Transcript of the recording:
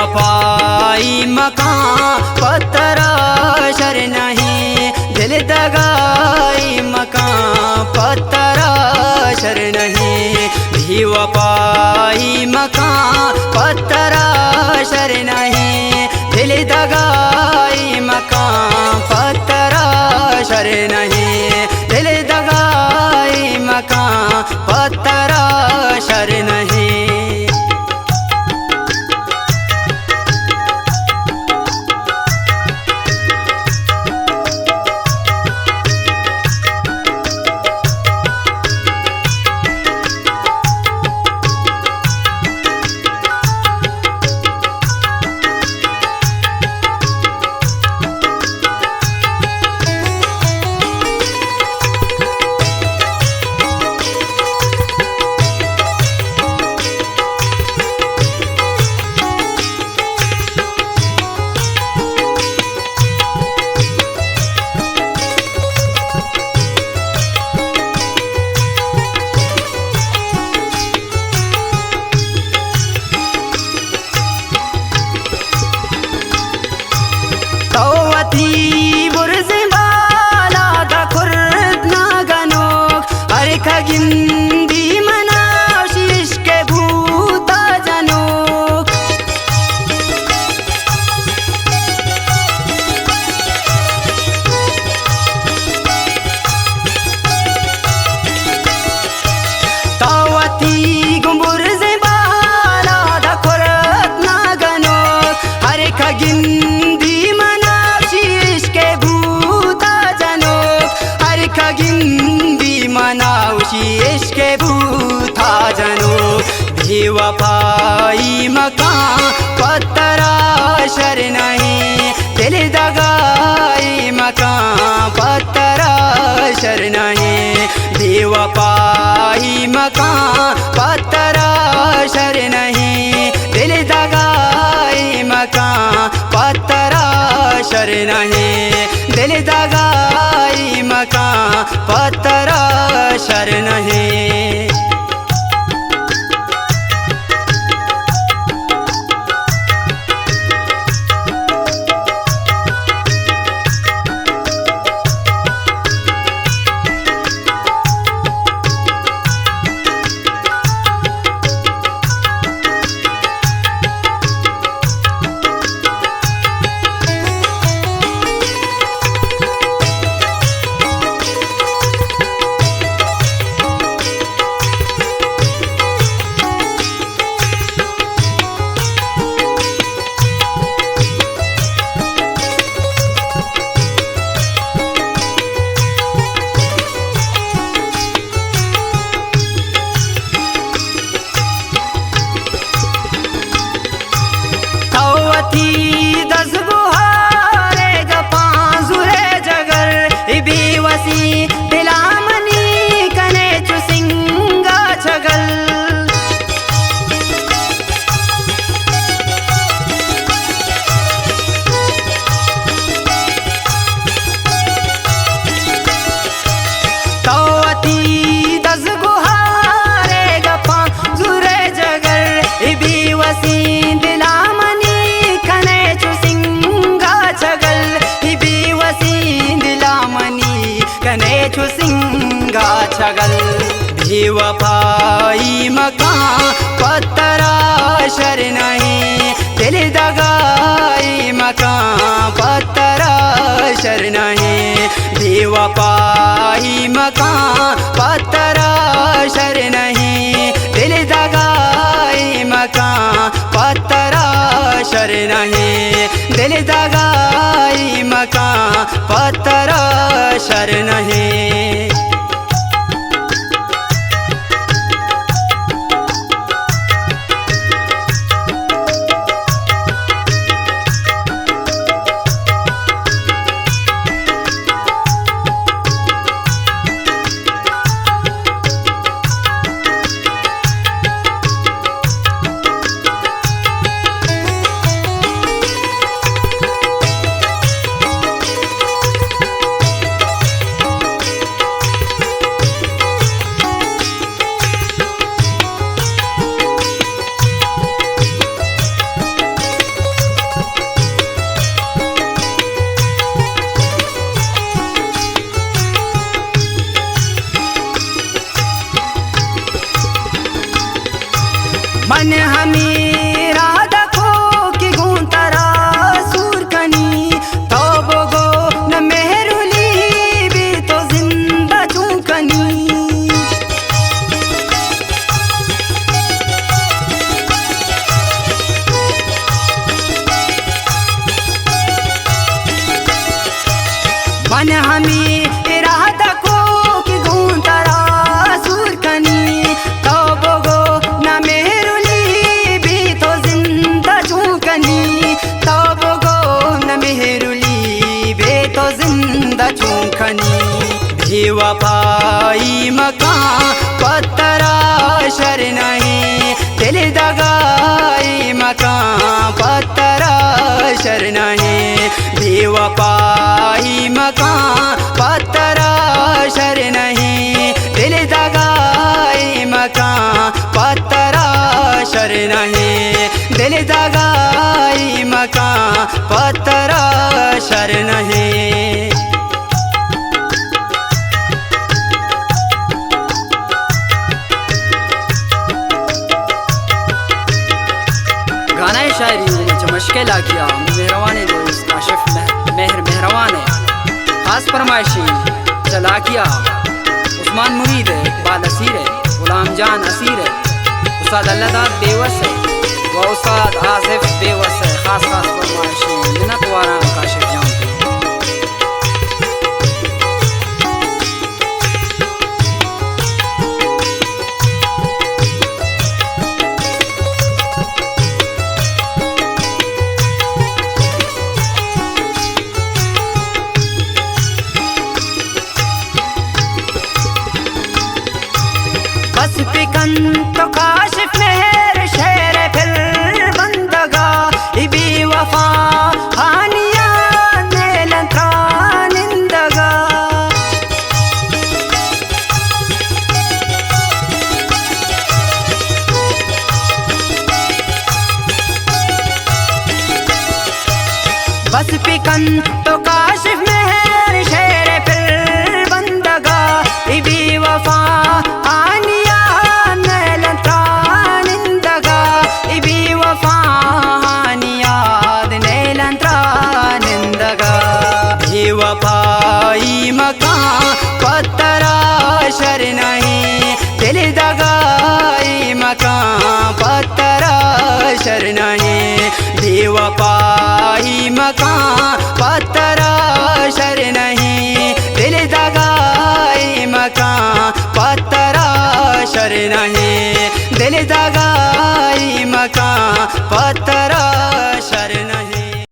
बेवफाई मकान पत्थर शर नहीं, दिल दगाई मकान पत्थर शर नहीं। बेवफाई मकान पत्थर शर नहीं, दिल दगाई मकान पत्थर शर नहीं, दिल दगाई मकान पत्थर शर नहीं। तौवती बुर्ज बाला दा खुर्द ना गनोक, अरे खगिंदी मना शीश के भूता जनोक। तौवती बुर्ज बाला दा खुर्द ना गनोक, अरे खगिंदी खगिंदी मनाउशी इश्क़ भूता जनो। बेवफाई मकान पत्थर शर नहीं, दिल दगाई मकान पत्थर शर नहीं। बेवफाई मकान पत्थर शर नहीं, दिल दगाई मकान पत्थर शर नहीं, दिल दगाई मकान पत्थर शर नहीं। दस बुहारे गपांजुरे जगर बेवसी दिलामनी कने चुसिंगा छगल। तौवती दस बुहारे गपांजुरे जगर बेवसी सिंगा छगल। बेवफाई मकान पत्थर शर नहीं, दिल दगाई मकान पत्थर शर नहीं। बेवफाई मकान पत्थर शर नहीं, दिल दगाई मकान पत्थर शर नहीं, दिल दगाई मकान पत्थर शर नहीं। दा चूखनी बेवफाई मकान पत्थरा शर नहीं दिल दगाई मकान पत्थरा शर नहीं बेवफाई मकान पत्थरा शर नहीं दिल दगाई मकान पत्थरा शर नहीं दिल दगाई मकान पत्थरा शर नहीं। गाना शायरी में मुश्किल आ गया मेहरबान दोस्त आशिफ मेहरबान है खास फरमाइशी चला किया उस्मान मुरीद है इकबाल असीर है गुलाम जान असीर है उस्ताद अल्लाह बेवस है व उस्ताद आसिफ बेवस है खास फरमाइशी मिन्नत वारा काशिफ जान बस पिकन तो काशिफ मेहर शेर फिर बंदगा इबी वफा हानिया नेलंत्रा निंदगा बस पिकन तो काशिफ मेहर शेर फिर बंदगा इबी वफा बेवफाई मकान पत्थरा शर नहीं दिल दगाई मकान पत्थरा शर नहीं बेवफा